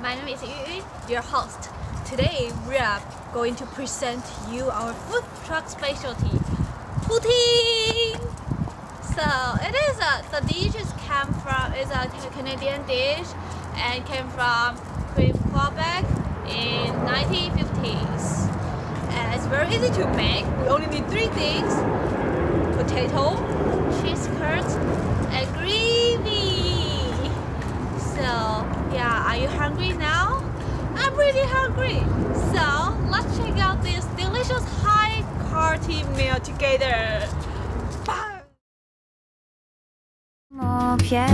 My name is Yu, your host. Today we are going to present you our food truck specialty, Poutine. So it is the dish is a Canadian dish and came from Quebec in 1950s. And it's very easy to make. We only need three things: potato, cheese curds, and gravy. So yeah, are you hungry now? I'm really hungry. So let's check out this delicious high quality meal together. Bye. Mon pied.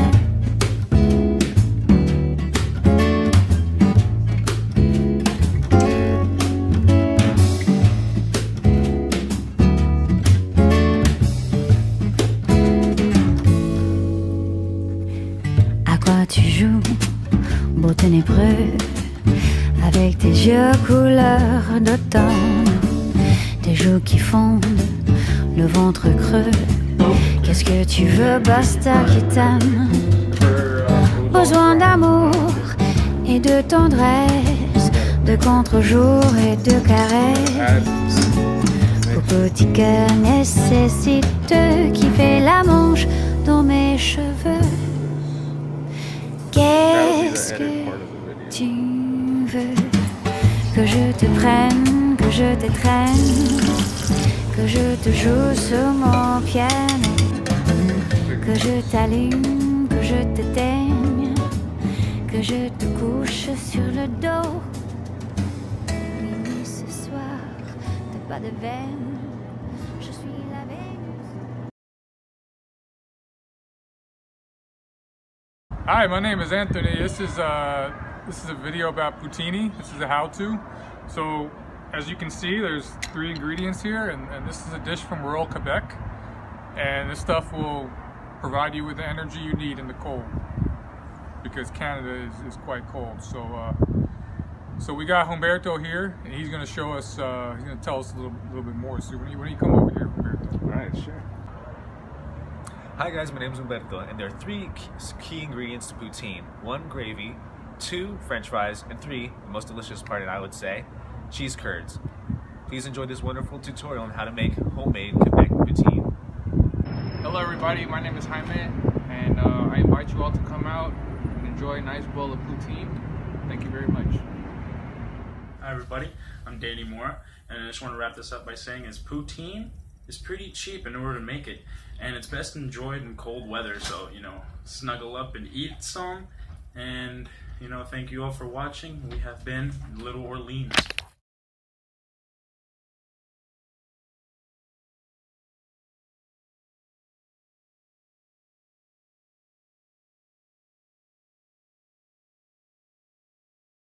À quoi tu joues, beau ténébreux, avec tes yeux couleur d'automne, tes joues qui fondent, le ventre creux. Qu'est-ce que tu veux, basta qui t'aime? Besoin d'amour et de tendresse, de contre-jour et de caresses. Au petit cœur nécessite qui fait la manche dans mes cheveux. Qu'est-ce que tu veux? Que je te prenne, que je t'étreigne, que je te joue sur mon piano, que je t'allume, que je t'éteigne, que je te couche sur le dos. Oui, ce soir, t'as pas de veine, je suis la Vénus. Hi, my name is Anthony. This is a video about poutine. This is a how-to. So, as you can see, there's 3 ingredients here, and this is a dish from rural Quebec. And this stuff will provide you with the energy you need in the cold, because Canada is quite cold. So we got Humberto here, and he's going to show us. He's going to tell us a little bit more. So when you come over here, Humberto. All right, sure. Hi guys, my name is Humberto, and there are 3 key ingredients to poutine. 1, gravy, 2, French fries, and 3, the most delicious part, I would say, cheese curds. Please enjoy this wonderful tutorial on how to make homemade Quebec poutine. Hello everybody, my name is Jaime, and I invite you all to come out and enjoy a nice bowl of poutine. Thank you very much. Hi everybody, I'm Danny Moore, and I just want to wrap this up by saying is poutine is pretty cheap in order to make it, and it's best enjoyed in cold weather, so snuggle up and eat some, and thank you all for watching. We have been Little Orleans.